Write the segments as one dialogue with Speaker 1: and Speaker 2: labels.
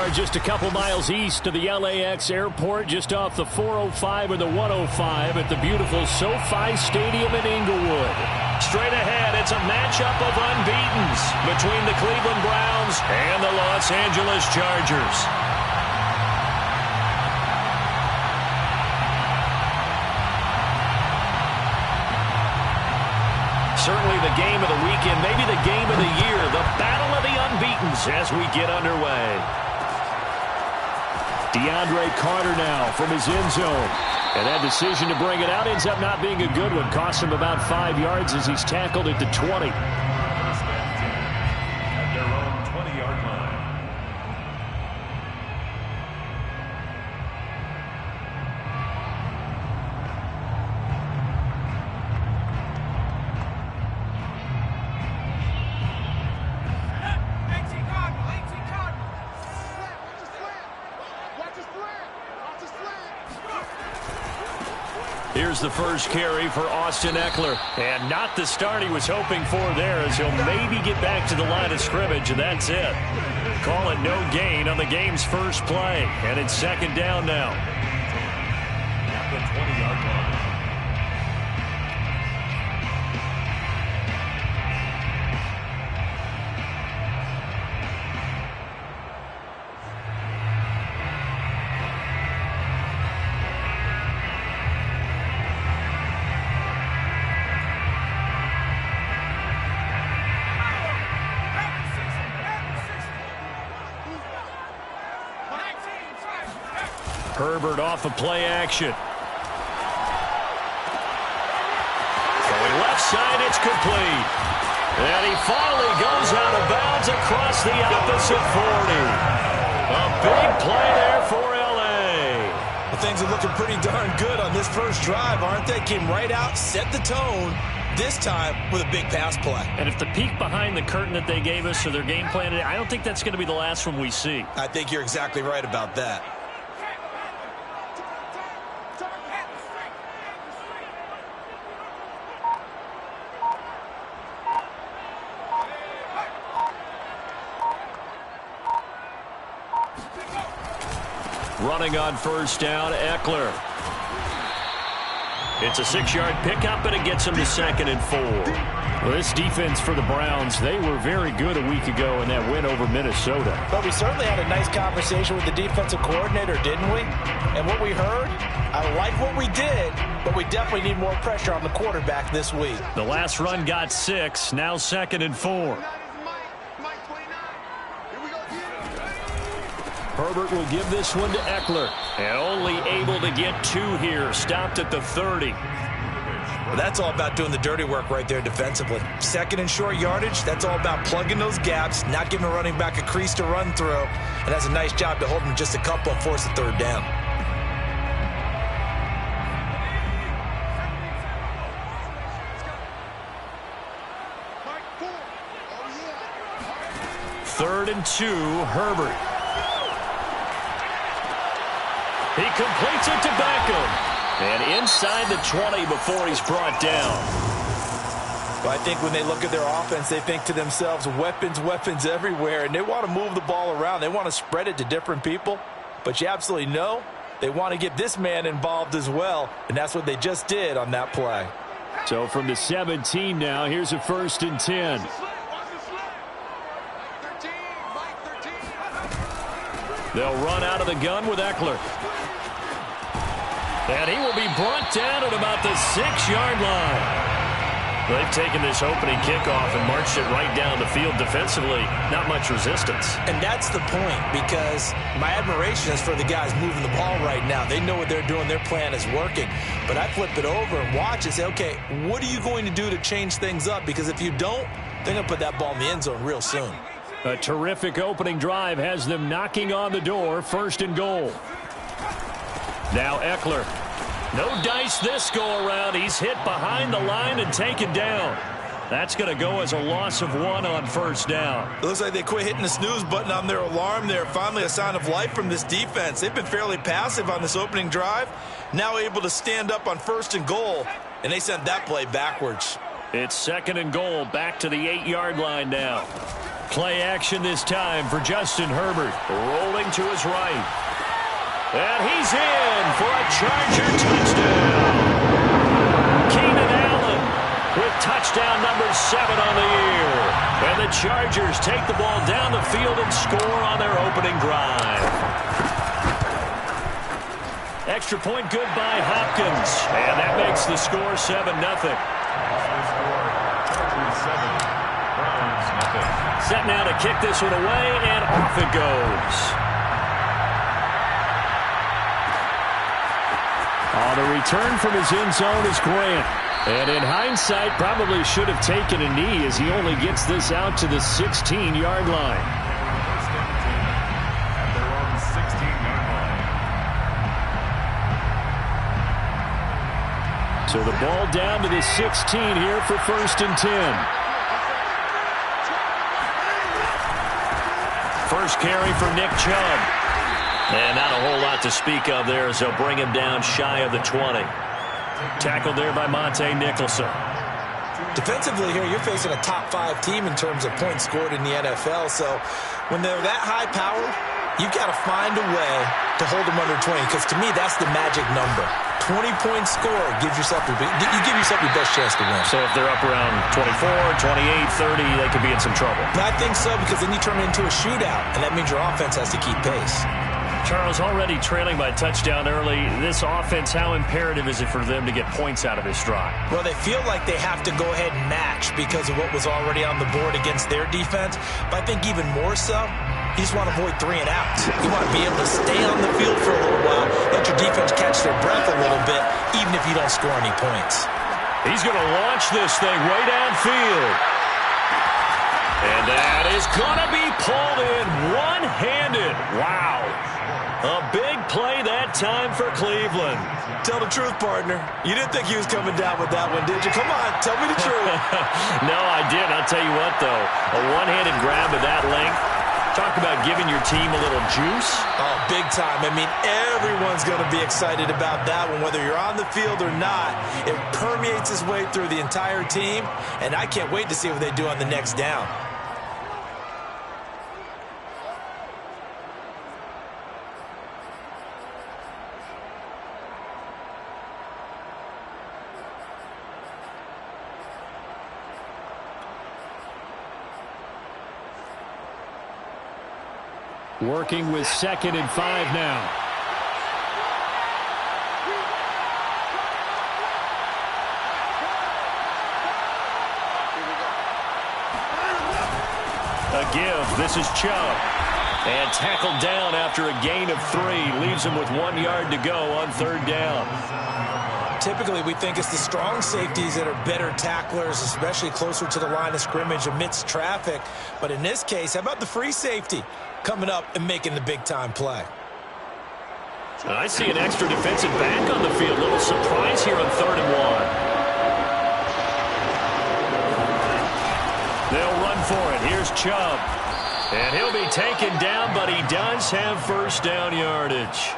Speaker 1: are just a couple miles east of the LAX airport, just off the 405 or the 105 at the beautiful SoFi Stadium in Inglewood. Straight ahead, it's a matchup of unbeatens between the Cleveland Browns and the Los Angeles Chargers. Certainly the game of the weekend, maybe the game of the year, the battle of the unbeatens as we get underway. DeAndre Carter now from his end zone. And that decision to bring it out ends up not being a good one. Cost him about 5 yards as he's tackled at the 20.
Speaker 2: At their own 20-yard line.
Speaker 1: Here's the first carry for Austin Ekeler. And not the start he was hoping for there, as he'll maybe get back to the line of scrimmage, and that's it. Call it no gain on the game's first play. And it's second down now.
Speaker 2: At the 20-yard line.
Speaker 1: Herbert off of play action. Going left side, it's complete. And he finally goes out of bounds across the opposite 40. A big play there for L.A.
Speaker 3: Well, things are looking pretty darn good on this first drive, aren't they? Came right out, set the tone, this time with a big pass play.
Speaker 1: And if the peek behind the curtain that they gave us or their game plan, I don't think that's going to be the last one we see.
Speaker 3: I think you're exactly right about that.
Speaker 1: Running on first down, Ekeler. It's a 6-yard pickup, and it gets him to 2nd and 4. Well, this defense for the Browns, they were very good a week ago in that win over Minnesota.
Speaker 4: But we certainly had a nice conversation with the defensive coordinator, didn't we? And what we heard, I like what we did, but we definitely need more pressure on the quarterback this week.
Speaker 1: The last run got 6, now 2nd and 4. Herbert will give this one to Ekeler. And only able to get 2 here. Stopped at the 30.
Speaker 3: Well, that's all about doing the dirty work right there defensively. 2nd and short yardage, that's all about plugging those gaps, not giving a running back a crease to run through. And that's a nice job to hold him just a couple and force the 3rd down.
Speaker 1: Third and 2, Herbert. He completes it to Beckham. And inside the 20 before he's brought down.
Speaker 4: Well, I think when they look at their offense, they think to themselves, weapons, weapons everywhere. And they want to move the ball around. They want to spread it to different people. But you absolutely know they want to get this man involved as well. And that's what they just did on that play.
Speaker 1: So from the 17 now, here's a 1st and 10. They'll run out of the gun with Ekeler. And he will be brought down at about the 6-yard line. They've taken this opening kickoff and marched it right down the field defensively. Not much resistance.
Speaker 3: And that's the point, because my admiration is for the guys moving the ball right now. They know what they're doing. Their plan is working. But I flip it over and watch and say, okay, what are you going to do to change things up? Because if you don't, they're going to put that ball in the end zone real soon.
Speaker 1: A terrific opening drive has them knocking on the door. 1st and goal. Now Ekeler. No dice this go-around. He's hit behind the line and taken down. That's going to go as a loss of 1 on 1st down.
Speaker 3: It looks like they quit hitting the snooze button on their alarm there. Finally a sign of life from this defense. They've been fairly passive on this opening drive. Now able to stand up on 1st and goal, and they sent that play backwards.
Speaker 1: It's 2nd and goal, back to the 8-yard line now. Play action this time for Justin Herbert. Rolling to his right. And he's in for a Charger touchdown. Keenan Allen with touchdown number 7 on the year. And the Chargers take the ball down the field and score on their opening drive. Extra point good by Hopkins. And that makes the score 7-0. Set now to kick this one away, and off it goes. On the return from his end zone is Grant. And in hindsight, probably should have taken a knee as he only gets this out to the 16-yard line.
Speaker 2: At their own 16-yard line.
Speaker 1: So the ball down to the 16 here for 1st and 10. First carry for Nick Chubb. And not a whole lot to speak of there as they'll bring him down shy of the 20. Tackled there by Monte Nicholson.
Speaker 3: Defensively here, you're facing a top 5 team in terms of points scored in the NFL. So when they're that high-powered, you've got to find a way to hold them under 20. Because to me, that's the magic number. 20-point score gives yourself you give yourself your best chance to win.
Speaker 1: So if they're up around 24, 28, 30, they could be in some trouble.
Speaker 3: I think so, because then you turn it into a shootout, and that means your offense has to keep pace.
Speaker 1: Charles, already trailing by touchdown early. This offense, how imperative is it for them to get points out of this drive?
Speaker 3: Well, they feel like they have to go ahead and match because of what was already on the board against their defense. But I think even more so, you just want to avoid 3 and outs. You want to be able to stay on the field for a little while, let your defense catch their breath a little bit, even if you don't score any points.
Speaker 1: He's going to launch this thing way downfield. And that is going to be pulled in one-handed. Wow. A big play that time for Cleveland.
Speaker 3: Tell the truth, partner. You didn't think he was coming down with that one, did you? Come on, tell me the truth.
Speaker 1: No, I didn't. I'll tell you what, though. A one-handed grab of that length. Talk about giving your team a little juice.
Speaker 3: Oh, big time. I mean, everyone's going to be excited about that one, whether you're on the field or not. It permeates its way through the entire team, and I can't wait to see what they do on the next down.
Speaker 1: Working with 2nd and 5 now. A give. This is Chubb. And tackled down after a gain of 3. Leaves him with 1 yard to go on 3rd down.
Speaker 3: Typically, we think it's the strong safeties that are better tacklers, especially closer to the line of scrimmage amidst traffic. But in this case, how about the free safety coming up and making the big-time play?
Speaker 1: I see an extra defensive back on the field. A little surprise here on 3rd and 1. They'll run for it. Here's Chubb. And he'll be taken down, but he does have 1st down yardage.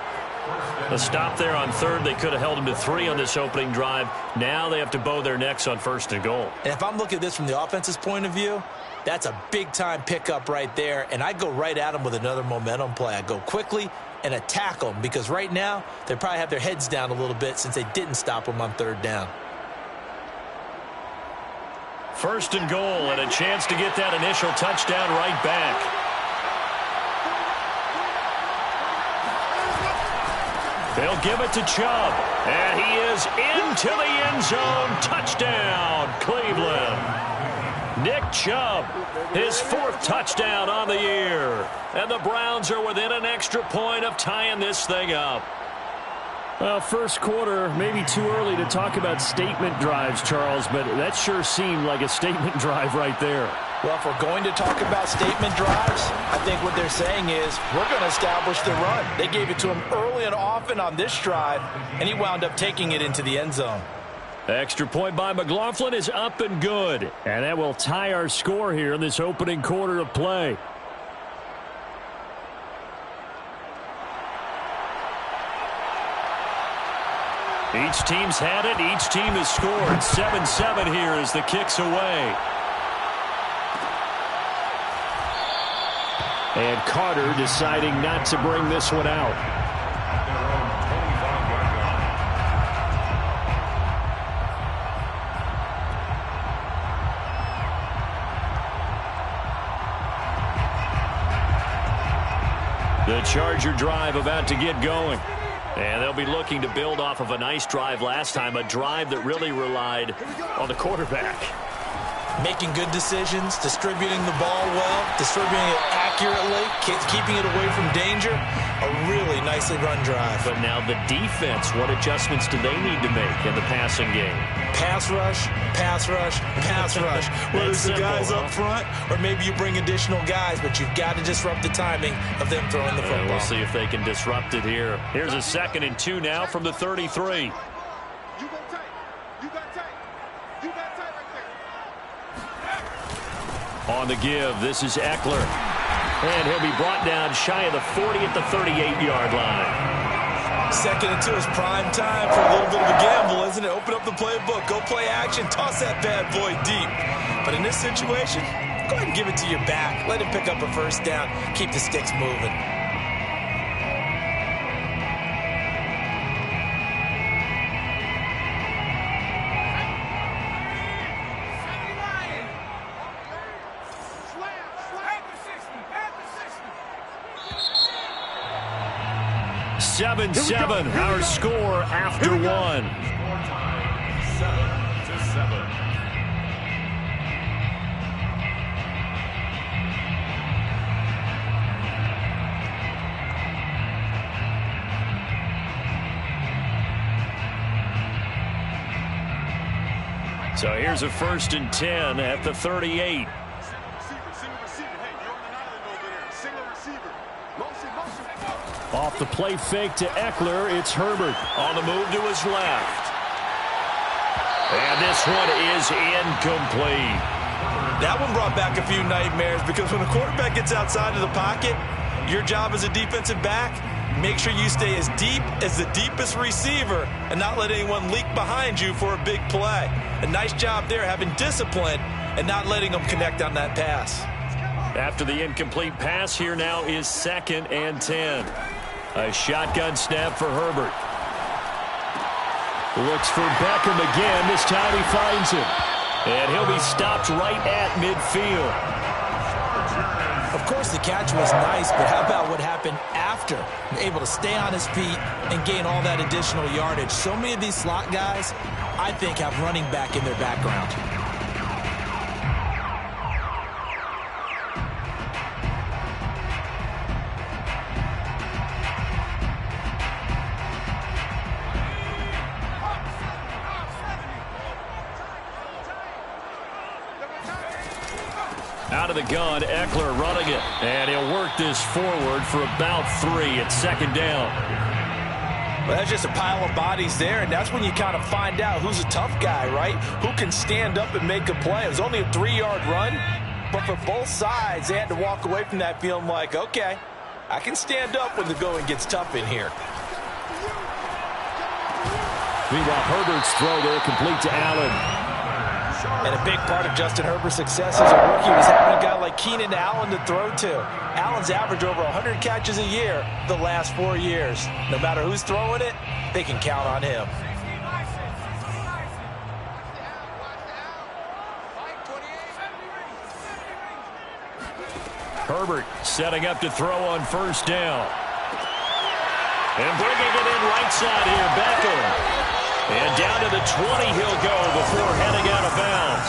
Speaker 1: A stop there on 3rd. They could have held him to 3 on this opening drive. Now they have to bow their necks on 1st and goal.
Speaker 3: And if I'm looking at this from the offense's point of view, that's a big-time pickup right there. And I go right at them with another momentum play. I go quickly and attack them because right now they probably have their heads down a little bit since they didn't stop them on 3rd down.
Speaker 1: 1st and goal and a chance to get that initial touchdown right back. They'll give it to Chubb. And he is into the end zone. Touchdown, Cleveland. Nick Chubb, his 4th touchdown on the year. And the Browns are within an extra point of tying this thing up. Well, first quarter, maybe too early to talk about statement drives, Charles, but that sure seemed like a statement drive right there.
Speaker 3: Well, if we're going to talk about statement drives, I think what they're saying is we're going to establish the run. They gave it to him early and often on this drive, and he wound up taking it into the end zone.
Speaker 1: Extra point by McLaughlin is up and good. And that will tie our score here in this opening quarter of play. Each team's had it. Each team has scored. 7-7 here as the kick's away. And Carter deciding not to bring this one out. The Charger drive about to get going. And they'll be looking to build off of a nice drive last time, a drive that really relied on the quarterback.
Speaker 3: Making good decisions, distributing the ball well, distributing it accurately, keeping it away from danger. A really nicely run drive.
Speaker 1: But now the defense, what adjustments do they need to make in the passing game?
Speaker 3: Pass rush, pass rush, pass rush. Whether it's the guys up front or maybe you bring additional guys, but you've got to disrupt the timing of them throwing the football.
Speaker 1: We'll see if they can disrupt it here. Here's a 2nd and 2 now from the 33. On the give, this is Eckler. And he'll be brought down shy of the 40 at the 38-yard line.
Speaker 3: 2nd and 2 is prime time for a little bit of a gamble, isn't it? Open up the playbook, go play action, toss that bad boy deep. But in this situation, go ahead and give it to your back. Let him pick up a first down. Keep the sticks moving.
Speaker 1: Seven, our score after one.
Speaker 2: 7-7.
Speaker 1: So here's a 1st and 10 at the 38. Off the play fake to Eckler, it's Herbert on the move to his left. And this one is incomplete.
Speaker 3: That one brought back a few nightmares because when a quarterback gets outside of the pocket, your job as a defensive back, make sure you stay as deep as the deepest receiver and not let anyone leak behind you for a big play. A nice job there having discipline and not letting them connect on that pass.
Speaker 1: After the incomplete pass, here now is 2nd and 10. A shotgun snap for Herbert. Looks for Beckham again. This time he finds him. And he'll be stopped right at midfield.
Speaker 3: Of course, the catch was nice, but how about what happened after? Able to stay on his feet and gain all that additional yardage. So many of these slot guys, I think, have running back in their background.
Speaker 1: Out of the gun, Eckler running it. And he'll work this forward for about 3 at 2nd down.
Speaker 3: Well, that's just a pile of bodies there, and that's when you kind of find out who's a tough guy, right? Who can stand up and make a play. It was only a 3-yard run, but for both sides, they had to walk away from that feeling like, okay, I can stand up when the going gets tough in here.
Speaker 1: Meanwhile, Herbert's throw there complete to Allen.
Speaker 3: And a big part of Justin Herbert's success as a rookie was having a guy like Keenan Allen to throw to. Allen's averaged over 100 catches a year the last 4 years. No matter who's throwing it, they can count on him.
Speaker 1: Herbert setting up to throw on 1st down. And bringing it in right side here, Beckham. And down to the 20 he'll go before heading out of bounds.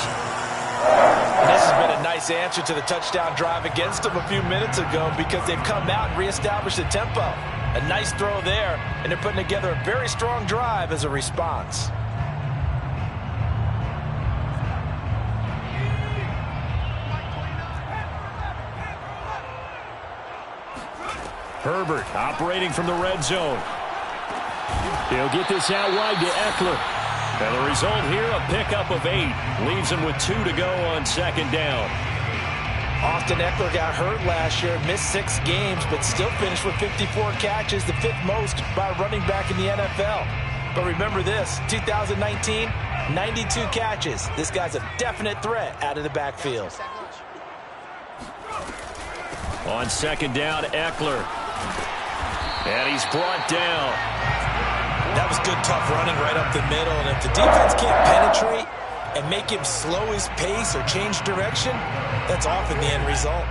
Speaker 3: This has been a nice answer to the touchdown drive against them a few minutes ago because they've come out and reestablished the tempo. A nice throw there, and they're putting together a very strong drive as a response.
Speaker 1: Herbert operating from the red zone. He'll get this out wide to Eckler. And the result here, a pickup of 8. Leaves him with 2 to go on 2nd down.
Speaker 3: Austin Eckler got hurt last year, missed 6 games, but still finished with 54 catches, the 5th most by a running back in the NFL. But remember this, 2019, 92 catches. This guy's a definite threat out of the backfield.
Speaker 1: On second down, Eckler. And he's brought down.
Speaker 3: That was good, tough running right up the middle. And if the defense can't penetrate and make him slow his pace or change direction, that's often the end result.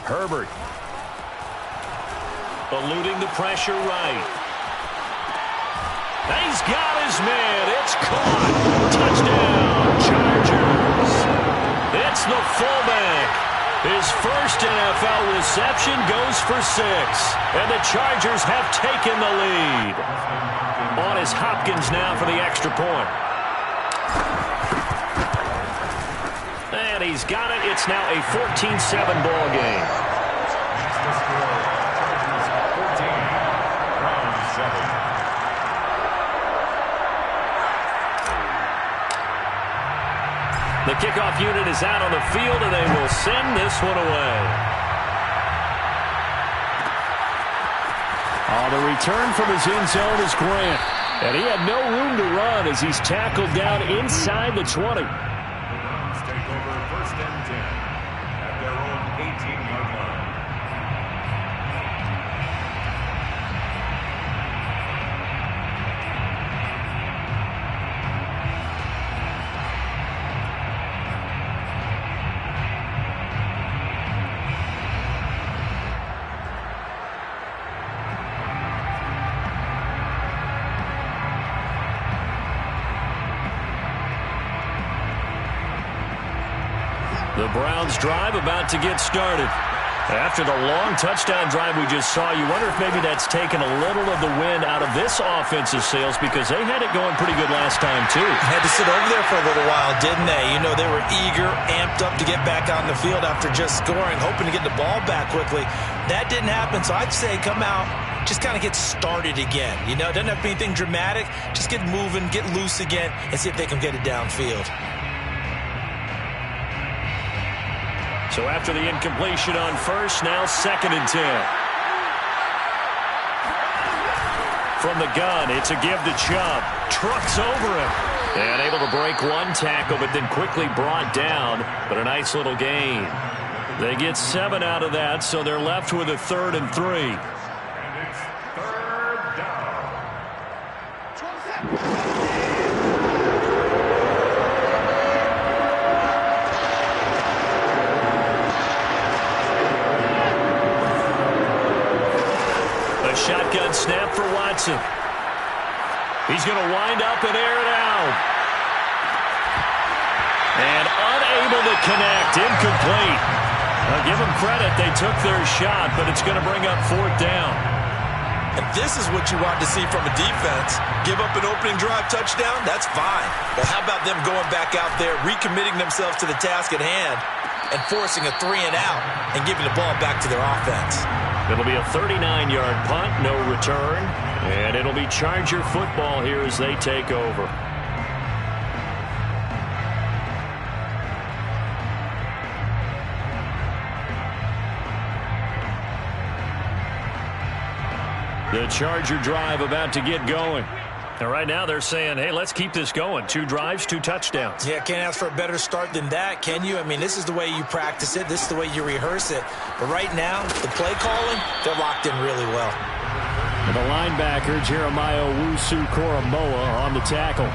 Speaker 1: Herbert. Eluding the pressure right. He's got his man. It's caught. Touchdown, Chargers. It's the fullback. His first NFL reception goes for 6. And the Chargers have taken the lead. On is Hopkins now for the extra point. And he's got it. It's now a 14-7 ball game. The kickoff unit is out on the field, and they will send this one away. The return from his end zone is Grant. And he had no room to run as he's tackled down inside the 20.
Speaker 2: Take over 1st and 10 at their own 18-yard line.
Speaker 1: The Browns drive about to get started. After the long touchdown drive we just saw, you wonder if maybe that's taken a little of the wind out of this offensive sails because they had it going pretty good last time too.
Speaker 3: Had to sit over there for a little while, didn't they? You know, they were eager, amped up to get back on the field after just scoring, hoping to get the ball back quickly. That didn't happen, so I'd say come out, just kind of get started again. You know, it doesn't have to be anything dramatic. Just get moving, get loose again, and see if they can get it downfield.
Speaker 1: So after the incompletion on first, now 2nd and 10. From the gun, it's a give to Chubb. Trucks over him. And able to break one tackle, but then quickly brought down. But a nice little gain. They get 7 out of that, so they're left with a 3rd and 3.
Speaker 2: And it's 3rd down.
Speaker 1: Shotgun snap for Watson. He's going to wind up and air it out. And unable to connect. Incomplete. I'll give them credit. They took their shot, but it's going to bring up 4th down.
Speaker 3: And this is what you want to see from a defense. Give up an opening drive touchdown, that's fine. But how about them going back out there, recommitting themselves to the task at hand, and forcing a 3 and out, and giving the ball back to their offense.
Speaker 1: It'll be a 39-yard punt, no return. And it'll be Charger football here as they take over. The Charger drive about to get going. And right now they're saying, hey, let's keep this going. 2 drives, 2 touchdowns.
Speaker 3: Yeah, can't ask for a better start than that, can you? I mean, this is the way you practice it. This is the way you rehearse it. But right now, the play calling, they're locked in really well.
Speaker 1: And the linebacker, Jeremiah Owusu-Koramoah, on the tackle.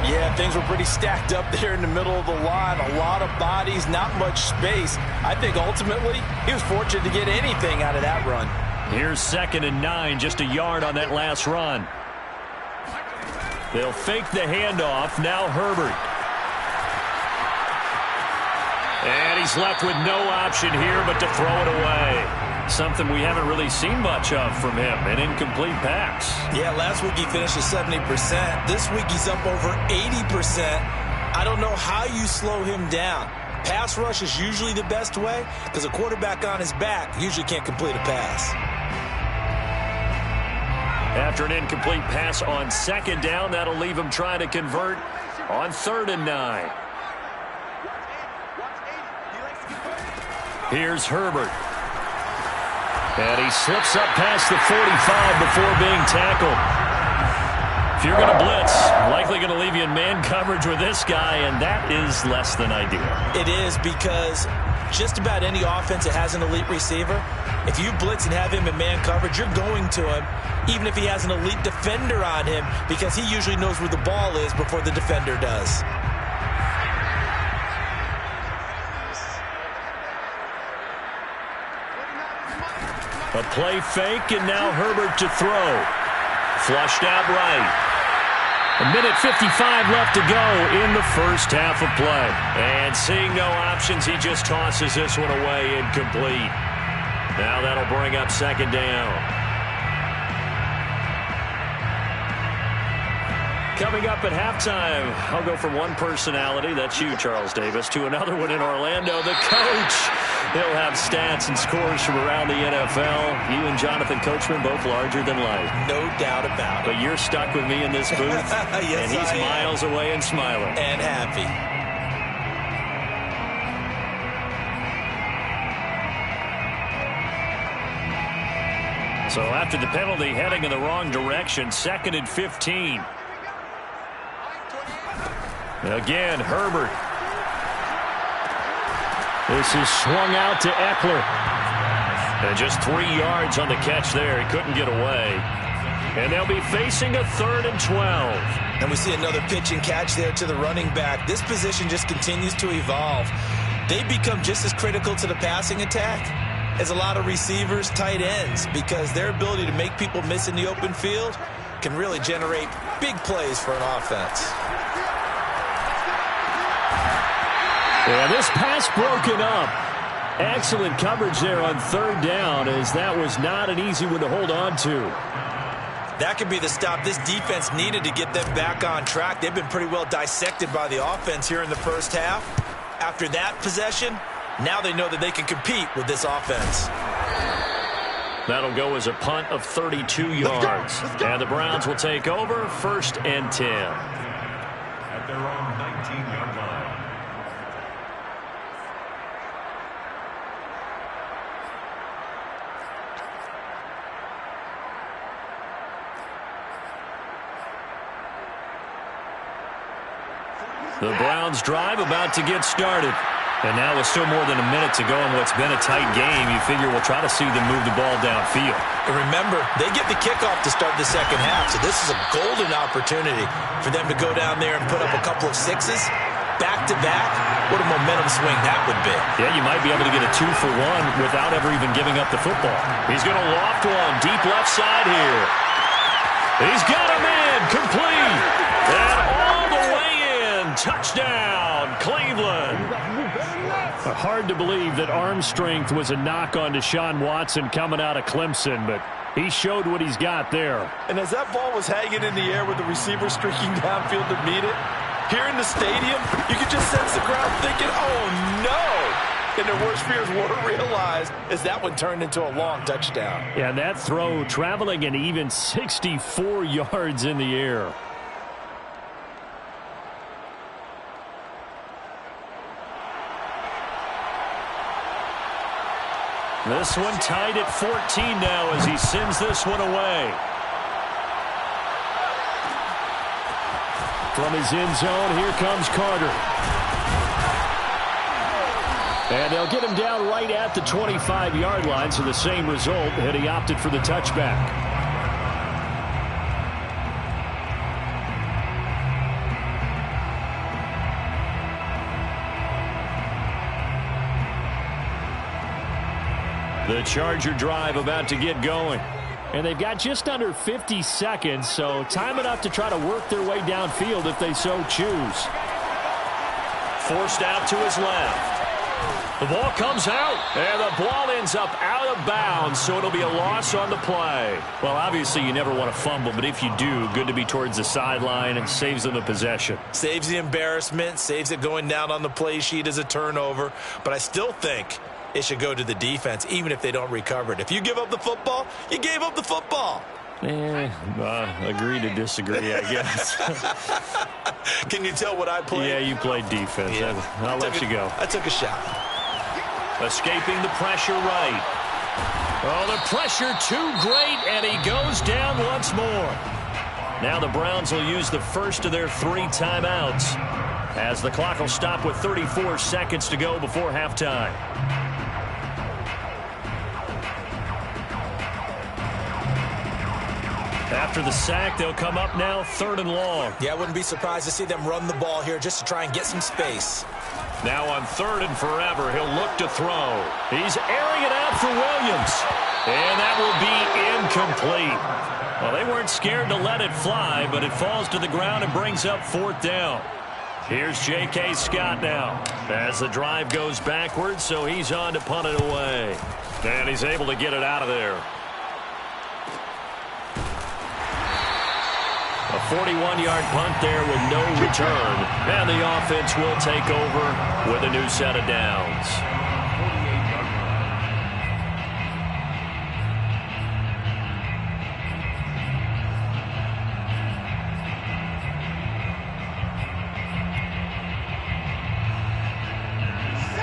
Speaker 4: Yeah, things were pretty stacked up there in the middle of the line. A lot of bodies, not much space. I think ultimately he was fortunate to get anything out of that run.
Speaker 1: Here's 2nd and 9, just a yard on that last run. They'll fake the handoff. Now Herbert. And he's left with no option here but to throw it away. Something we haven't really seen much of from him, an incomplete pass.
Speaker 3: Yeah, last week he finished at 70%. This week he's up over 80%. I don't know how you slow him down. Pass rush is usually the best way because a quarterback on his back usually can't complete a pass.
Speaker 1: After an incomplete pass on 2nd down, that'll leave him trying to convert on 3rd and 9. Here's Herbert. And he slips up past the 45 before being tackled. If you're going to blitz, likely going to leave you in man coverage with this guy, and that is less than ideal.
Speaker 3: It is, because just about any offense that has an elite receiver, if you blitz and have him in man coverage, you're going to him, even if he has an elite defender on him, because he usually knows where the ball is before the defender does.
Speaker 1: A play fake, and now Herbert to throw. Flushed out right. A minute 55 left to go in the first half of play. And seeing no options, he just tosses this one away incomplete. Now that'll bring up second down. Coming up at halftime, I'll go from one personality, that's you, Charles Davis, to another one in Orlando, the coach. He'll have stats and scores from around the NFL. You and Jonathan Coachman, both larger than life.
Speaker 3: No doubt about it.
Speaker 1: But you're stuck with me in this booth,
Speaker 3: yes,
Speaker 1: and he's miles away and smiling.
Speaker 3: And happy.
Speaker 1: So after the penalty, heading in the wrong direction, 2nd and 15. Again, Herbert. This is swung out to Eckler. And just 3 yards on the catch there. He couldn't get away. And they'll be facing a 3rd and 12.
Speaker 3: And we see another pitch and catch there to the running back. This position just continues to evolve. They become just as critical to the passing attack as a lot of receivers, tight ends, because their ability to make people miss in the open field can really generate big plays for an offense.
Speaker 1: Yeah, this pass broken up. Excellent coverage there on 3rd down, as that was not an easy one to hold on to.
Speaker 3: That could be the stop this defense needed to get them back on track. They've been pretty well dissected by the offense here in the first half. After that possession, now they know that they can compete with this offense.
Speaker 1: That'll go as a punt of 32 yards. And the Browns will take over, 1st and 10.
Speaker 2: At their own 19-yard line.
Speaker 1: The Browns drive about to get started. And now with still more than a minute to go in what's been a tight game, you figure we'll try to see them move the ball downfield.
Speaker 3: And remember, they get the kickoff to start the second half, so this is a golden opportunity for them to go down there and put up a couple of sixes. Back-to-back, what a momentum swing that would be.
Speaker 1: Yeah, you might be able to get a 2-for-1 without ever even giving up the football. He's going to loft one deep left side here. He's got a man complete. And all the way in. Touchdown, Cleveland. Hard to believe that arm strength was a knock on Deshaun Watson coming out of Clemson, but he showed what he's got there.
Speaker 4: And as that ball was hanging in the air with the receiver streaking downfield to meet it, here in the stadium, you could just sense the crowd thinking, oh, no. And their worst fears were realized as that one turned into a long touchdown.
Speaker 1: Yeah, that throw traveling an even 64 yards in the air. This one tied at 14 now as he sends this one away. From his end zone, here comes Carter. And they'll get him down right at the 25-yard line, so the same result, had he opted for the touchback. The Charger drive about to get going. And they've got just under 50 seconds, so time enough to try to work their way downfield if they so choose. Forced out to his left. The ball comes out, and the ball ends up out of bounds, so it'll be a loss on the play. Well, obviously you never want to fumble, but if you do, good to be towards the sideline and saves them the possession.
Speaker 3: Saves the embarrassment, saves it going down on the play sheet as a turnover, but I still think it should go to the defense, even if they don't recover it. If you give up the football, you gave up the football.
Speaker 1: Agree to disagree, I guess.
Speaker 3: Can you tell what I played?
Speaker 1: Yeah, you played defense.
Speaker 3: Yeah.
Speaker 1: I'll let you go.
Speaker 3: I took a shot.
Speaker 1: Escaping the pressure right. Oh, the pressure too great, and he goes down once more. Now the Browns will use the first of their 3 timeouts, as the clock will stop with 34 seconds to go before halftime. After the sack, they'll come up now 3rd and long.
Speaker 3: Yeah, I wouldn't be surprised to see them run the ball here just to try and get some space.
Speaker 1: Now on 3rd and forever, he'll look to throw. He's airing it out for Williams. And that will be incomplete. Well, they weren't scared to let it fly, but it falls to the ground and brings up 4th down. Here's J.K. Scott now as the drive goes backwards, so he's on to punt it away. And he's able to get it out of there. A 41-yard punt there with no return. And the offense will take over with a new set of downs.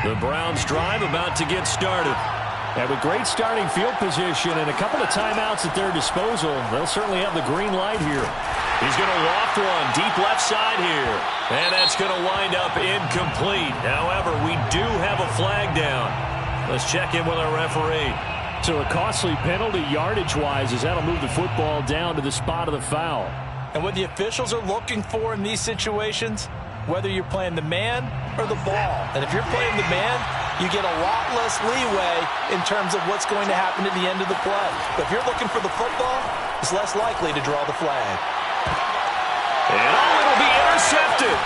Speaker 1: The Browns drive about to get started. And with great starting field position and a couple of timeouts at their disposal, they'll certainly have the green light here. He's going to loft one deep left side here. And that's going to wind up incomplete. However, we do have a flag down. Let's check in with our referee. So a costly penalty yardage-wise, as that'll move the football down to the spot of the foul.
Speaker 3: And what the officials are looking for in these situations, whether you're playing the man or the ball. And if you're playing the man, you get a lot less leeway in terms of what's going to happen at the end of the play. But if you're looking for the football, it's less likely to draw the flag.
Speaker 1: And it'll be intercepted.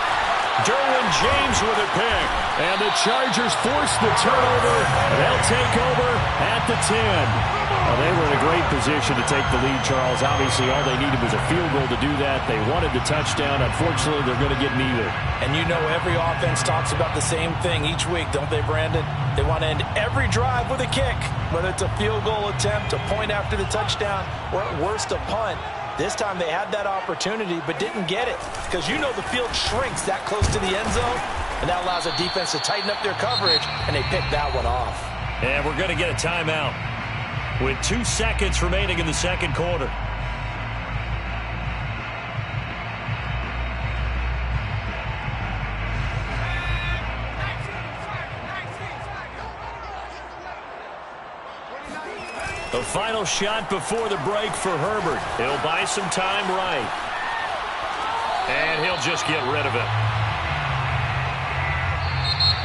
Speaker 1: Derwin James with a pick. And the Chargers force the turnover. They'll take over at the 10. Well, they were in a great position to take the lead, Charles. Obviously, all they needed was a field goal to do that. They wanted the touchdown. Unfortunately, they're going to get neither.
Speaker 3: And you know every offense talks about the same thing each week, don't they, Brandon? They want to end every drive with a kick, whether it's a field goal attempt, a point after the touchdown, or at worst, a punt. This time they had that opportunity but didn't get it because you know the field shrinks that close to the end zone, and that allows the defense to tighten up their coverage, and they picked that one off.
Speaker 1: And we're going to get a timeout with 2 seconds remaining in the second quarter. The final shot before the break for Herbert. He'll buy some time right. And he'll just get rid of it.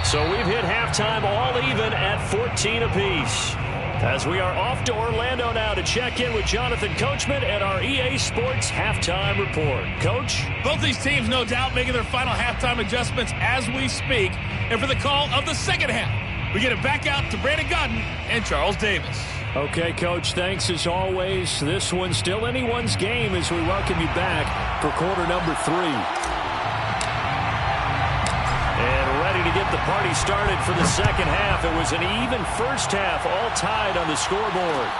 Speaker 1: So we've hit halftime all even at 14 apiece. As we are off to Orlando now to check in with Jonathan Coachman at our EA Sports Halftime Report. Coach?
Speaker 5: Both these teams, no doubt, making their final halftime adjustments as we speak. And for the call of the second half, we get it back out to Brandon Godden and Charles Davis.
Speaker 1: Okay, Coach, thanks as always. This one's still anyone's game as we welcome you back for quarter number 3. And ready to get the party started for the second half. It was an even first half, all tied on the scoreboard.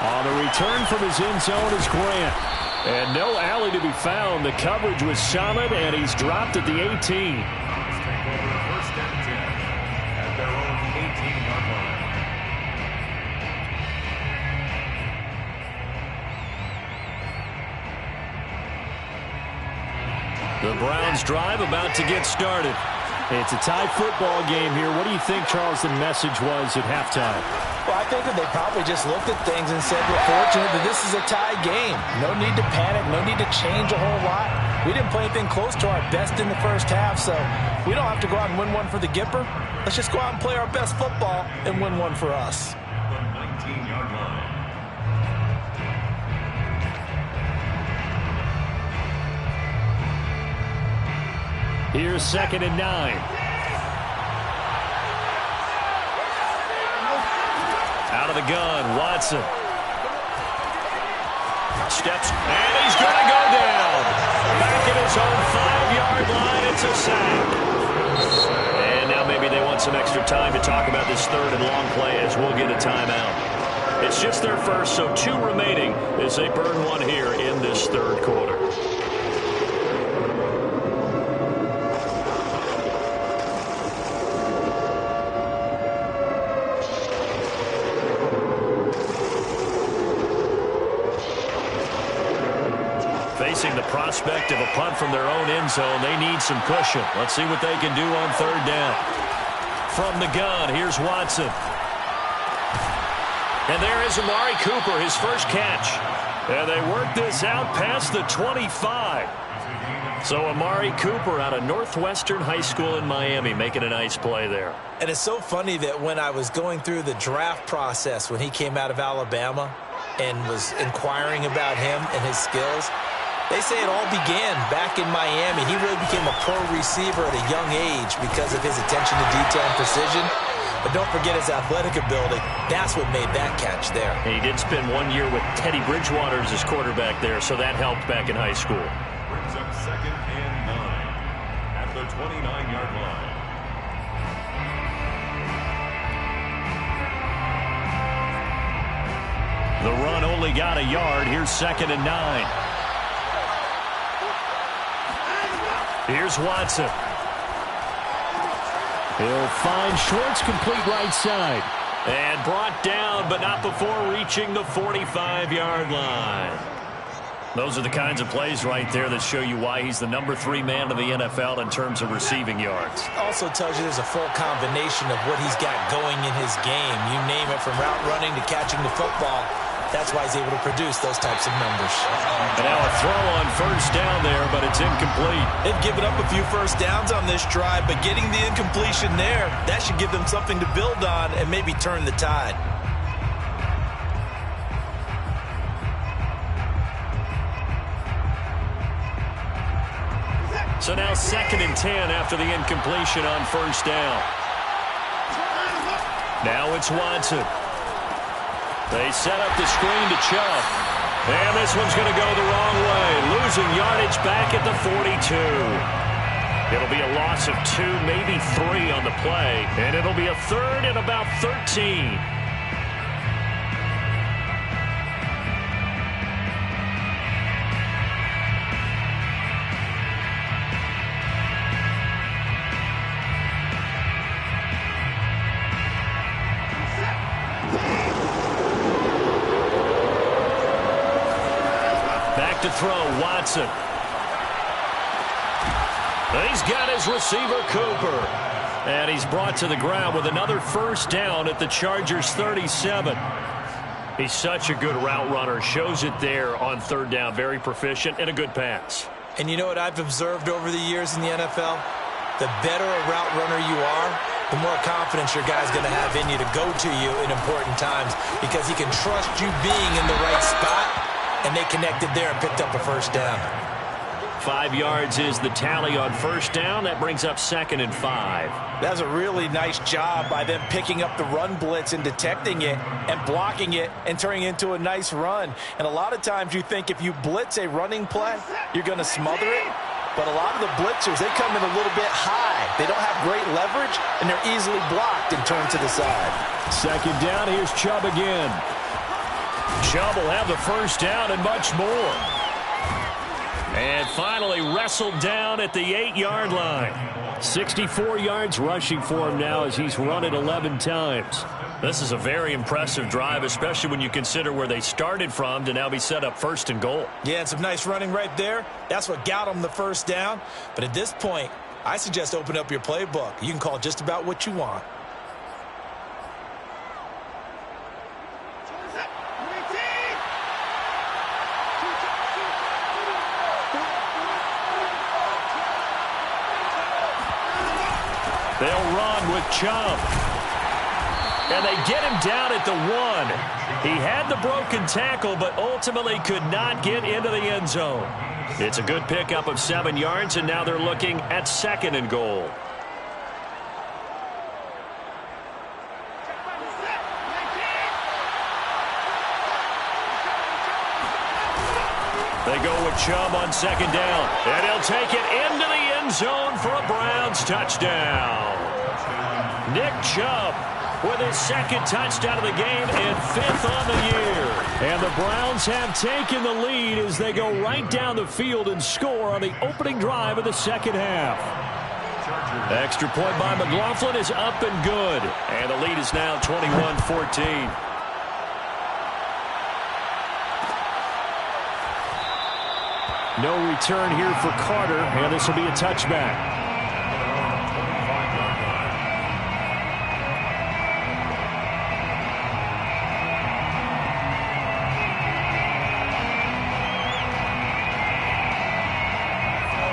Speaker 1: On the return from his end zone is Grant. And no alley to be found. The coverage was solid, and he's dropped at the 18.
Speaker 2: Take over first and 10 at their own 18-yard line.
Speaker 1: The Browns drive about to get started. It's a tie football game here. What do you think, Charles, the message was at halftime?
Speaker 3: Well, I think that they probably just looked at things and said, we're fortunate that this is a tie game. No need to panic. No need to change a whole lot. We didn't play anything close to our best in the first half, so we don't have to go out and win one for the Gipper. Let's just go out and play our best football and win one for us.
Speaker 2: The 19-yard line.
Speaker 1: Here's 2nd and 9. Out of the gun, Watson. Steps, and he's going to go down. Back at his own 5-yard line, it's a sack. And now maybe they want some extra time to talk about this 3rd and long play as we'll get a timeout. It's just their first, so 2 remaining as they burn one here in this 3rd quarter. facing the prospect of a punt from their own end zone. They need some cushion. Let's see what they can do on third down. From the gun, here's Watson. And there is Amari Cooper, his first catch. And they work this out past the 25. So Amari Cooper out of Northwestern High School in Miami making a nice play there.
Speaker 3: And it's so funny that when I was going through the draft process when he came out of Alabama and was inquiring about him and his skills, they say it all began back in Miami. He really became a pro receiver at a young age because of his attention to detail and precision. But don't forget his athletic ability. That's what made that catch there.
Speaker 1: And he did spend 1 year with Teddy Bridgewater as his quarterback there, so that helped back in high school.
Speaker 2: Brings up 2nd and 9 at the 29-yard line.
Speaker 1: The run only got a yard. Here's 2nd and 9. Here's Watson. He'll find Schwartz, complete right side. And brought down, but not before reaching the 45-yard line. Those are the kinds of plays right there that show you why he's the number 3 man in the NFL in terms of receiving yards.
Speaker 3: Also tells you there's a full combination of what he's got going in his game. You name it, from route running to catching the football. That's why he's able to produce those types of numbers.
Speaker 1: And now a throw on first down there, but it's incomplete.
Speaker 3: They've given up a few first downs on this drive, but getting the incompletion there, that should give them something to build on and maybe turn the tide.
Speaker 1: So now 2nd and 10 after the incompletion on first down. Now it's Watson. They set up the screen to Chubb. And this one's going to go the wrong way. Losing yardage back at the 42. It'll be a loss of 2, maybe 3 on the play. And it'll be a 3rd and about 13. To throw, Watson. He's got his receiver, Cooper. And he's brought to the ground with another first down at the Chargers' 37. He's such a good route runner. Shows it there on third down. Very proficient and a good pass.
Speaker 3: And you know what I've observed over the years in the NFL? The better a route runner you are, the more confidence your guy's going to have in you to go to you in important times, because he can trust you being in the right spot. And they connected there and picked up a first down.
Speaker 1: 5 yards is the tally on first down. That brings up 2nd and 5.
Speaker 4: That's a really nice job by them picking up the run blitz and detecting it and blocking it and turning it into a nice run. And a lot of times you think if you blitz a running play, you're going to smother it. But a lot of the blitzers, they come in a little bit high. They don't have great leverage, and they're easily blocked and turned to the side.
Speaker 1: 2nd down, here's Chubb again. Chubb will have the first down and much more. And finally wrestled down at the 8-yard line. 64 yards rushing for him now as he's run it 11 times. This is a very impressive drive, especially when you consider where they started from to now be set up 1st and goal.
Speaker 3: Yeah, and some nice running right there. That's what got them the first down. But at this point, I suggest open up your playbook. You can call just about what you want.
Speaker 1: They'll run with Chubb. And they get him down at the 1. He had the broken tackle, but ultimately could not get into the end zone. It's a good pickup of 7 yards, and now they're looking at 2nd and goal. They go with Chubb on 2nd down. And he'll take it into the end zone for a Browns touchdown. Nick Chubb with his 2nd touchdown of the game and 5th on the year. And the Browns have taken the lead as they go right down the field and score on the opening drive of the 2nd half. Extra point by McLaughlin is up and good. And the lead is now 21-14. No return here for Carter, and this will be a touchback.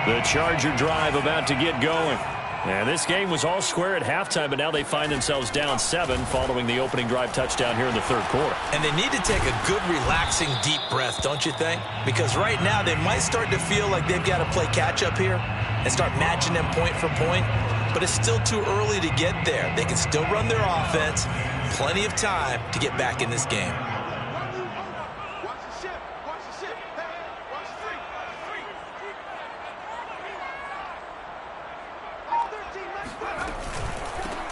Speaker 1: The Charger drive about to get going. And this game was all square at halftime, but now they find themselves down 7 following the opening drive touchdown here in the third quarter.
Speaker 3: And they need to take a good, relaxing, deep breath, don't you think? Because right now they might start to feel like they've got to play catch-up here and start matching them point for point. But it's still too early to get there. They can still run their offense. Plenty of time to get back in this game.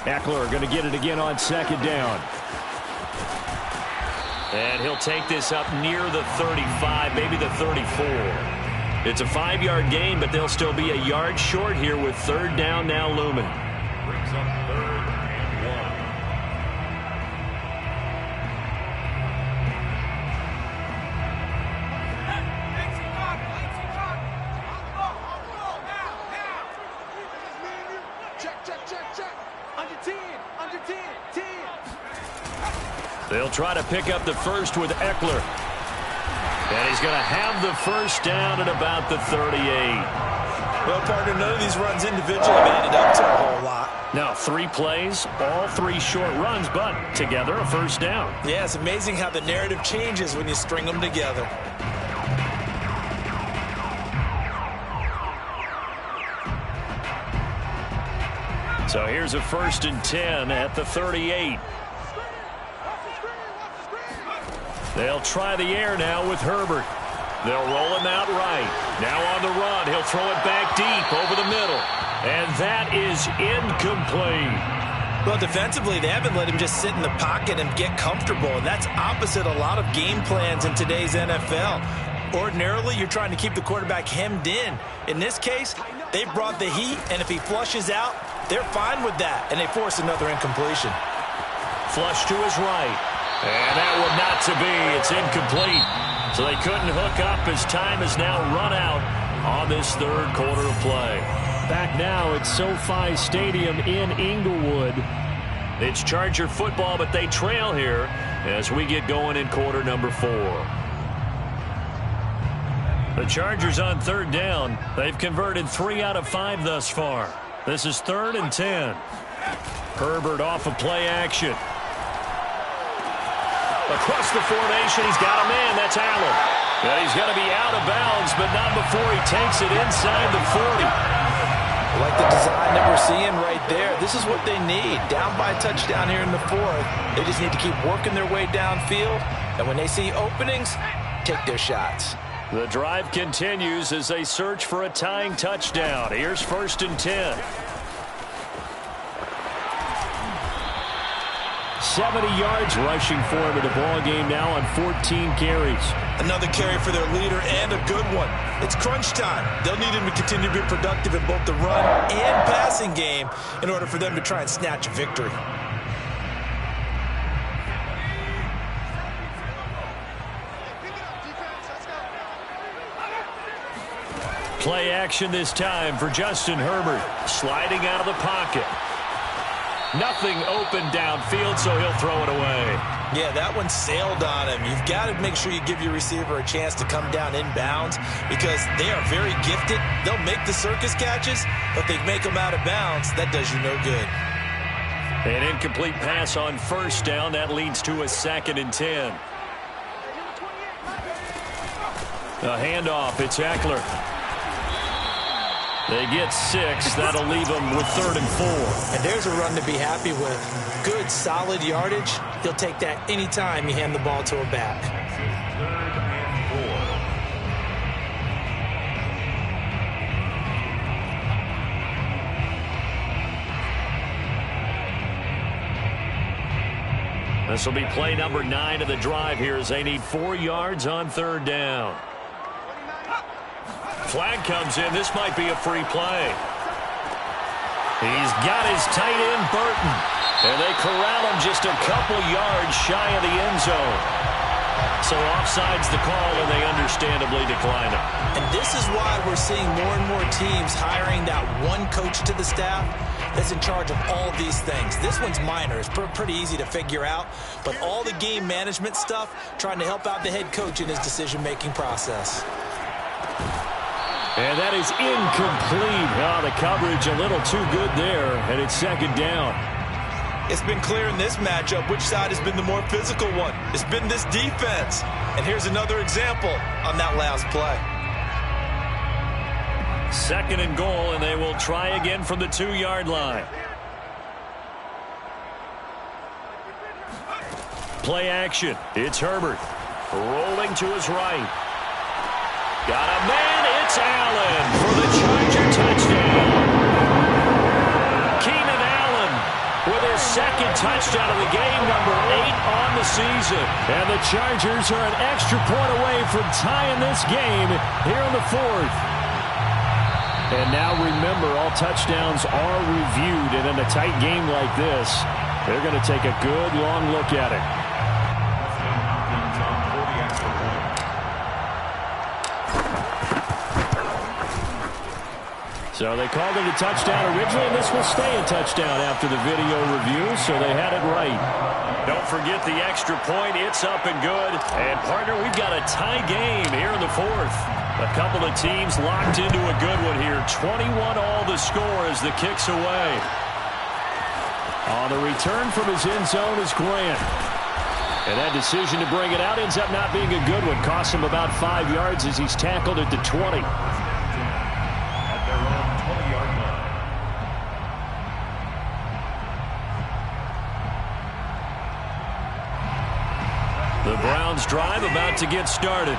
Speaker 1: Eckler going to get it again on second down. And he'll take this up near the 35, maybe the 34. It's a 5-yard gain, but they'll still be a yard short here with third down now looming.
Speaker 2: Brings up 3rd and 1.
Speaker 1: They'll try to pick up the first with Eckler. And he's going to have the first down at about the 38.
Speaker 3: Well, partner, none of these runs individually have added up to a whole lot.
Speaker 1: Now 3 plays, all 3 short runs, but together a first down.
Speaker 3: Yeah, it's amazing how the narrative changes when you string them together.
Speaker 1: So here's a 1st and 10 at the 38. They'll try the air now with Herbert. They'll roll him out right. Now on the run, he'll throw it back deep over the middle. And that is incomplete.
Speaker 3: Well, defensively, they haven't let him just sit in the pocket and get comfortable, and that's opposite a lot of game plans in today's NFL. Ordinarily, you're trying to keep the quarterback hemmed in. In this case, they brought the heat, and if he flushes out, they're fine with that, and they force another incompletion.
Speaker 1: Flush to his right. And that one not to be. It's incomplete. So they couldn't hook up as time has now run out on this third quarter of play. Back now at SoFi Stadium in Inglewood. It's Charger football, but they trail here as we get going in quarter number 4. The Chargers on third down. They've converted 3 out of 5 thus far. This is 3rd and 10. Herbert off of play action. Across the formation, he's got a man. That's Allen. And he's going to be out of bounds, but not before he takes it inside the 40.
Speaker 3: Like the design that we're seeing right there, this is what they need. Down by a touchdown here in the 4th. They just need to keep working their way downfield. And when they see openings, take their shots.
Speaker 1: The drive continues as they search for a tying touchdown. Here's 1st and 10. 70 yards rushing for him in the ball game now on 14 carries.
Speaker 3: Another carry for their leader and a good one. It's crunch time. They'll need him to continue to be productive in both the run and passing game in order for them to try and snatch a victory.
Speaker 1: Play action this time for Justin Herbert. Sliding out of the pocket. Nothing open downfield, so he'll throw it away.
Speaker 3: Yeah, that one sailed on him. You've got to make sure you give your receiver a chance to come down inbounds because they are very gifted. They'll make the circus catches, but they make them out of bounds. That does you no good.
Speaker 1: An incomplete pass on 1st down. That leads to a 2nd and 10. A handoff. It's Eckler. They get 6. That'll leave them with 3rd and 4.
Speaker 3: And there's a run to be happy with. Good, solid yardage. He'll take that anytime you hand the ball to a back.
Speaker 2: 3rd and 4.
Speaker 1: This will be play number 9 of the drive here as they need 4 yards on 3rd down. Flag comes in. This might be a free play. He's got his tight end, Burton. And they corral him just a couple yards shy of the end zone. So offside's the call, and they understandably decline it.
Speaker 3: And this is why we're seeing more and more teams hiring that one coach to the staff that's in charge of all these things. This one's minor. It's pretty easy to figure out. But all the game management stuff, trying to help out the head coach in his decision-making process.
Speaker 1: And that is incomplete. Oh, the coverage a little too good there, and it's second down.
Speaker 4: It's been clear in this matchup which side has been the more physical one. It's been this defense. And here's another example on that last play.
Speaker 1: Second and goal, and they will try again from the 2-yard line. Play action. It's Herbert. Rolling to his right. Got a man. It's Allen for the Charger touchdown. Keenan Allen with his second touchdown of the game, number 8 on the season. And the Chargers are an extra point away from tying this game here in the 4th. And now remember, all touchdowns are reviewed, and in a tight game like this, they're going to take a good long look at it. So they called it a touchdown originally, and this will stay a touchdown after the video review, so they had it right. Don't forget the extra point. It's up and good. And, partner, we've got a tie game here in the 4th. A couple of teams locked into a good one here. 21 all the score as the kick's away. On the return from his end zone is Grant. And that decision to bring it out ends up not being a good one. Costs him about 5 yards as he's tackled at the 20.
Speaker 2: At their own 20-yard line.
Speaker 1: The Browns drive about to get started.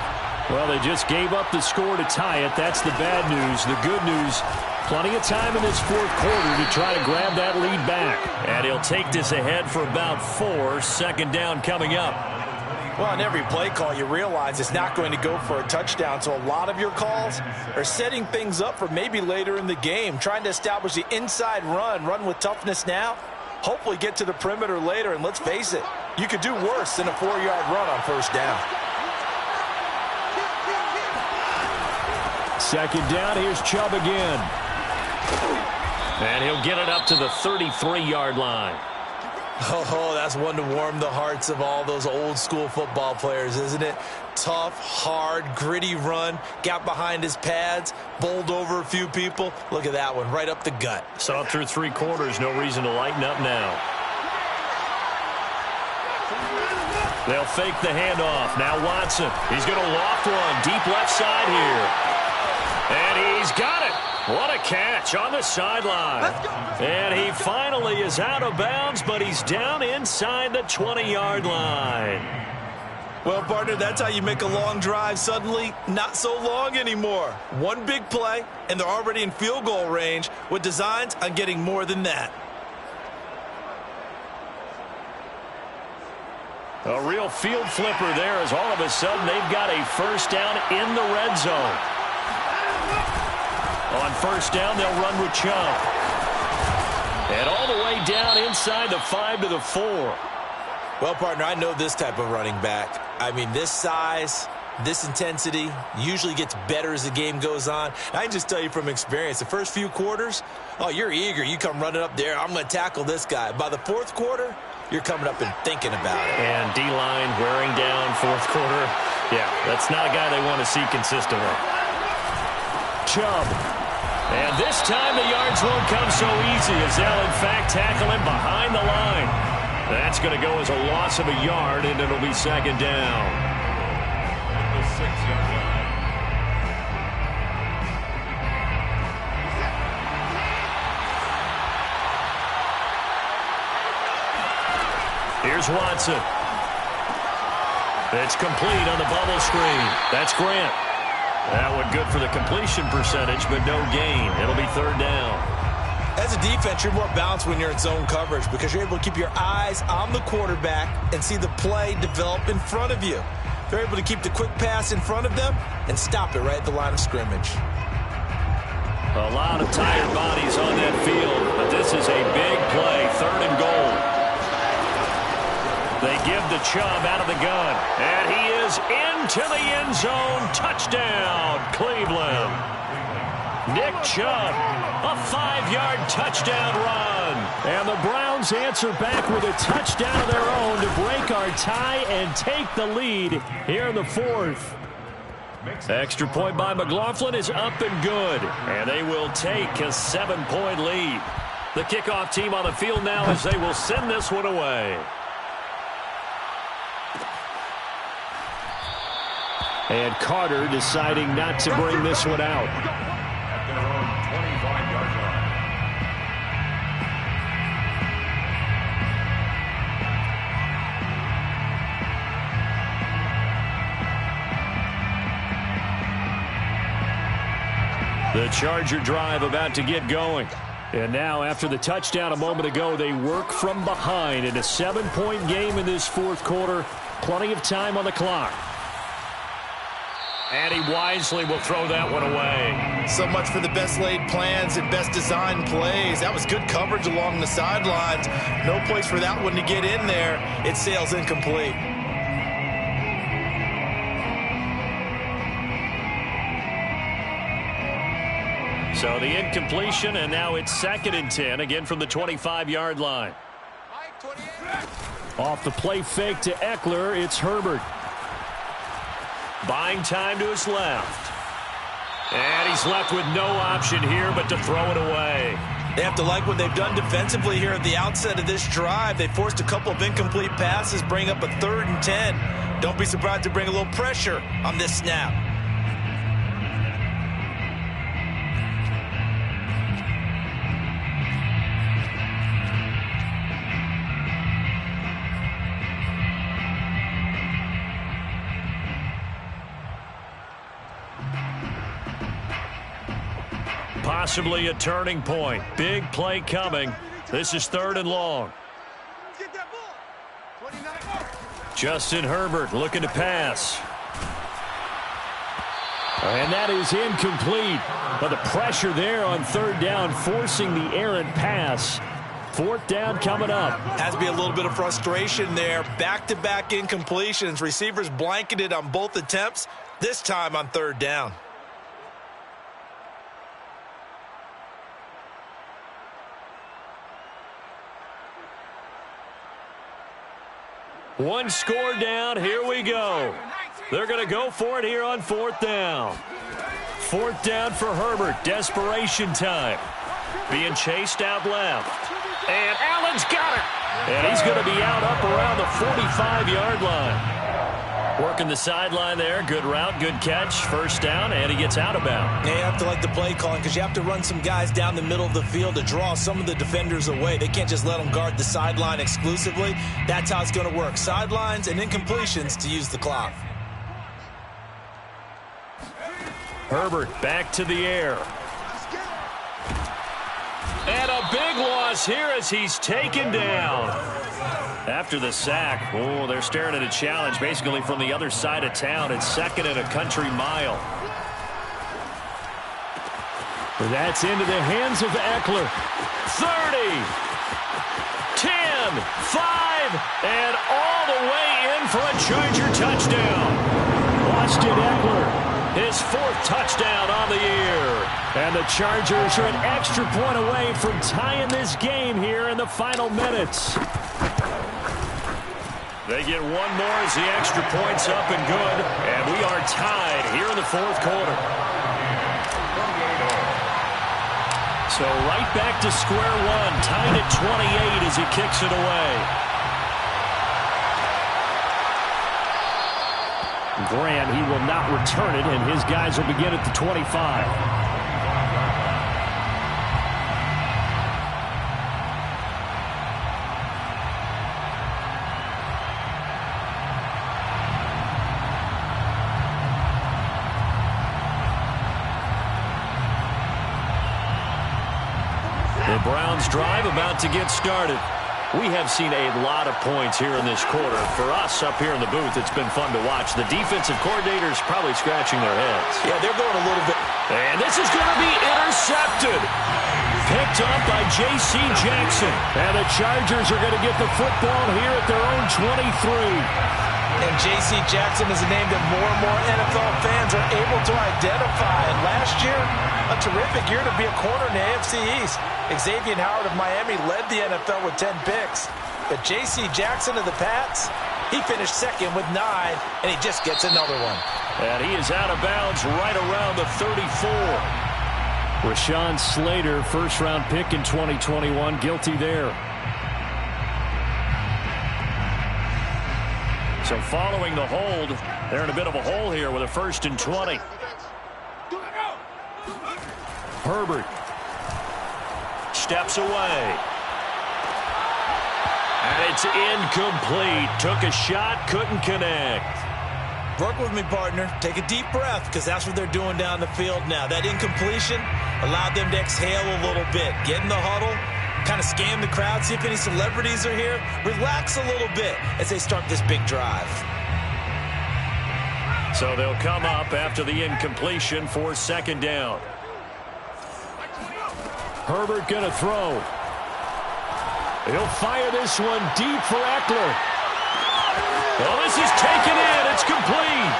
Speaker 1: Well, they just gave up the score to tie it. That's the bad news. The good news, plenty of time in this 4th quarter to try to grab that lead back. And he'll take this ahead for about 4. Second down coming up.
Speaker 4: Well, on every play call, you realize it's not going to go for a touchdown. So a lot of your calls are setting things up for maybe later in the game, trying to establish the inside run with toughness now, hopefully get to the perimeter later. And let's face it, you could do worse than a 4-yard run on first down.
Speaker 1: Second down, here's Chubb again. And he'll get it up to the 33-yard line.
Speaker 3: Oh, that's one to warm the hearts of all those old school football players, isn't it? Tough, hard, gritty run, got behind his pads, bowled over a few people. Look at that one, right up the gut.
Speaker 1: Saw through 3 quarters, no reason to lighten up now. They'll fake the handoff. Now Watson. He's going to loft one. Deep left side here. And he's got it. What a catch on the sideline. And he finally is out of bounds, but he's down inside the 20-yard line.
Speaker 4: Well, partner, that's how you make a long drive suddenly not so long anymore. One big play, and they're already in field goal range with designs on getting more than that.
Speaker 1: A real field flipper there as all of a sudden they've got a first down in the red zone. On first down, they'll run with Chubb. And all the way down inside the 5 to the 4.
Speaker 3: Well, partner, I know this type of running back. I mean, this size, this intensity usually gets better as the game goes on. I can just tell you from experience, the first few quarters, oh, you're eager. You come running up there, I'm going to tackle this guy. By the 4th quarter, you're coming up and thinking about it.
Speaker 1: And D-line wearing down 4th quarter. Yeah, that's not a guy they want to see consistently. Chubb. And this time the yards won't come so easy as they'll, in fact, tackle him behind the line. That's going to go as a loss of a yard, and it'll be second down.
Speaker 2: At the 6-yard line.
Speaker 1: Here's Watson. It's complete on the bubble screen. That's Grant. That one good for the completion percentage, but no gain. It'll be third down.
Speaker 3: As a defense, you're more balanced when you're in zone coverage because you're able to keep your eyes on the quarterback and see the play develop in front of you. They're able to keep the quick pass in front of them and stop it right at the line of scrimmage.
Speaker 1: A lot of tired bodies on that field, but this is a big play, 3rd and goal. They give the Chubb out of the gun. And he is into the end zone. Touchdown, Cleveland. Nick Chubb, a 5-yard touchdown run. And the Browns answer back with a touchdown of their own to break our tie and take the lead here in the fourth. Extra point by McLaughlin is up and good. And they will take a 7-point lead. The kickoff team on the field now as they will send this one away. And Carter deciding not to bring this one out.
Speaker 2: At their own 25-yard line.
Speaker 1: The Charger drive about to get going. And now, after the touchdown a moment ago, they work from behind in a 7-point game in this fourth quarter. Plenty of time on the clock. And he wisely will throw that one away.
Speaker 3: So much for the best laid plans and best designed plays. That was good coverage along the sidelines. No place for that one to get in there. It sails incomplete.
Speaker 1: So the incompletion, and now it's 2nd and 10, again from the 25-yard line. Off the play fake to Eckler, it's Herbert. Buying time to his left. And he's left with no option here but to throw it away.
Speaker 3: They have to like what they've done defensively here at the outset of this drive. They forced a couple of incomplete passes, bring up a 3rd and 10. Don't be surprised to bring a little pressure on this snap.
Speaker 1: Possibly a turning point. Big play coming. This is 3rd and long. Justin Herbert looking to pass. And that is incomplete. But the pressure there on 3rd down, forcing the errant pass. 4th down coming up.
Speaker 3: Has to be a little bit of frustration there. Back-to-back incompletions. Receivers blanketed on both attempts, this time on 3rd down.
Speaker 1: One score down. Here we go. They're going to go for it here on 4th down. 4th down for Herbert. Desperation time. Being chased out left. And Allen's got it. And he's going to be out up around the 45-yard line. Working the sideline there. Good route, good catch. 1st down, and he gets out of bounds.
Speaker 3: Yeah, you have to like the play calling because you have to run some guys down the middle of the field to draw some of the defenders away. They can't just let them guard the sideline exclusively. That's how it's going to work. Sidelines and incompletions to use the clock.
Speaker 1: Herbert back to the air. And a big loss here as he's taken down. After the sack, oh, they're staring at a challenge basically from the other side of town. It's 2nd and a country mile. That's into the hands of Eckler. 30, 10, 5, and all the way in for a Charger touchdown. Austin Eckler, his 4th touchdown on the year. And the Chargers are an extra point away from tying this game here in the final minutes. They get one more as the extra point's up and good. And we are tied here in the 4th quarter. So right back to square one. Tied at 28 as he kicks it away. Grant, he will not return it, and his guys will begin at the 25. The Browns drive about to get started. We have seen a lot of points here in this quarter. For us up here in the booth, it's been fun to watch. The defensive coordinators probably scratching their heads.
Speaker 3: Yeah, they're going a little bit.
Speaker 1: And this is going to be intercepted. picked up by J.C. Jackson. And the Chargers are going to get the football here at their own 23.
Speaker 3: And J.C. Jackson is a name that more and more NFL fans are able to identify. And last year, a terrific year to be a corner in the AFC East. Xavier Howard of Miami led the NFL with 10 picks. But J.C. Jackson of the Pats, he finished second with 9, and he just gets another one.
Speaker 1: And he is out of bounds right around the 34. Rashawn Slater, first-round pick in 2021, guilty there. So following the hold, they're in a bit of a hole here with a 1st and 20. Herbert steps away. And it's incomplete. Took a shot, couldn't connect.
Speaker 3: Work with me, partner. Take a deep breath, because that's what they're doing down the field now. That incompletion allowed them to exhale a little bit. Get in the huddle, kind of scan the crowd, see if any celebrities are here. Relax a little bit as they start this big drive.
Speaker 1: So they'll come up after the incompletion for 2nd down. Herbert going to throw. He'll fire this one deep for Eckler. Well, this is taken in. It's complete.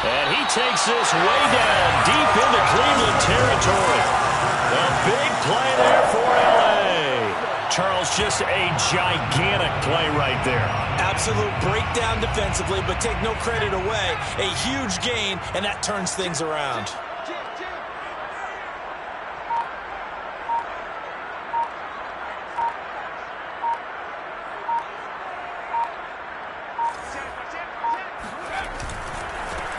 Speaker 1: And he takes this way down deep into Cleveland territory. A big play there for L.A. Charles, just a gigantic play right there.
Speaker 3: Absolute breakdown defensively, but take no credit away. A huge gain, and that turns things around.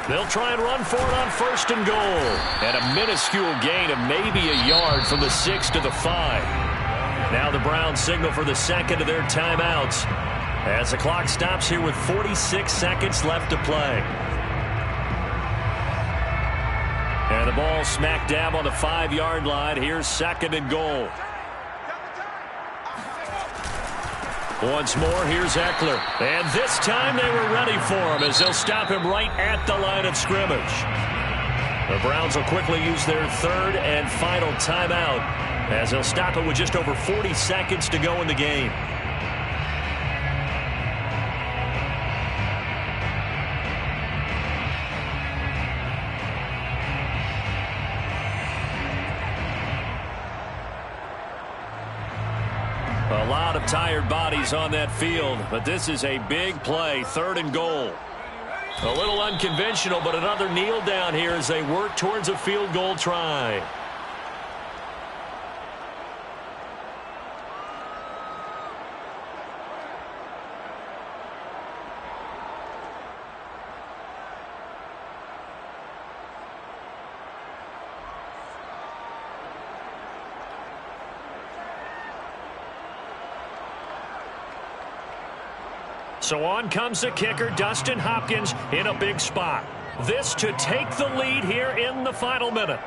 Speaker 1: They'll try and run for it on 1st and goal. And a minuscule gain of maybe a yard from the 6 to the 5. Now the Browns signal for the 2nd of their timeouts as the clock stops here with 46 seconds left to play. And the ball smack dab on the 5-yard line. Here's 2nd and goal. Once more, here's Eckler. And this time they were ready for him as they'll stop him right at the line of scrimmage. The Browns will quickly use their 3rd and final timeout as they'll stop it with just over 40 seconds to go in the game. A lot of tired bodies on that field, but this is a big play, 3rd and goal. A little unconventional, but another kneel down here as they work towards a field goal try. So on comes the kicker, Dustin Hopkins, in a big spot. This to take the lead here in the final minute.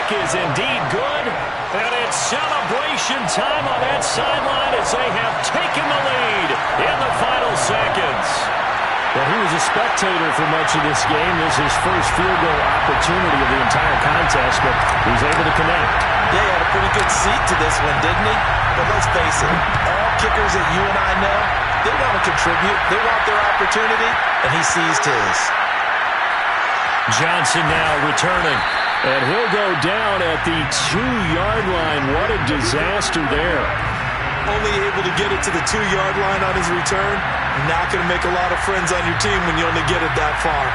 Speaker 1: Is indeed good, and it's celebration time on that sideline as they have taken the lead in the final seconds.
Speaker 6: Well, he was a spectator for much of this game. This is his first field goal opportunity of the entire contest, but he's able to connect.
Speaker 3: Yeah, he had a pretty good seat to this one, didn't he? But let's face it, all kickers that you and I know, they want to contribute. They want their opportunity, and he seized his.
Speaker 1: Johnson now returning.
Speaker 6: And he'll go down at the 2-yard line. What a disaster there.
Speaker 3: Only able to get it to the 2-yard line on his return. Not going to make a lot of friends on your team when you only get it that far.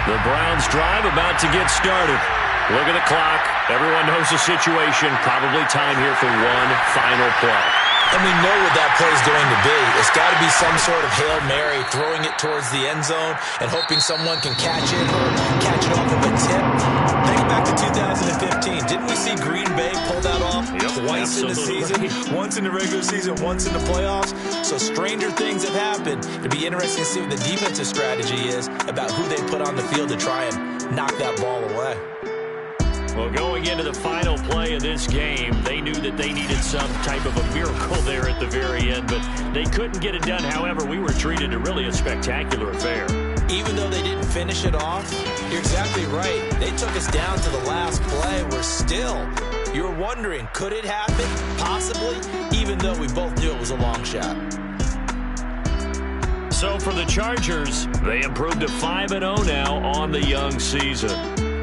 Speaker 1: The Browns drive about to get started. Look at the clock. Everyone knows the situation. Probably time here for one final play.
Speaker 3: And we know what that play is going to be. It's got to be some sort of Hail Mary, throwing it towards the end zone and hoping someone can catch it or catch it off of a tip. Think back to 2015. Didn't we see Green Bay pull that off twice in the season? Once in the regular season, once in the playoffs. So stranger things have happened. It'd be interesting to see what the defensive strategy is about who they put on the field to try and knock that ball away.
Speaker 1: Well, going into the final play of this game, they knew that they needed some type of a miracle there at the very end, but they couldn't get it done. However, we were treated to really a spectacular affair.
Speaker 3: Even though they didn't finish it off, you're exactly right. They took us down to the last play. We're still, you're wondering, could it happen? Possibly, even though we both knew it was a long shot.
Speaker 1: So for the Chargers, they improved to 5-0 now on the young season.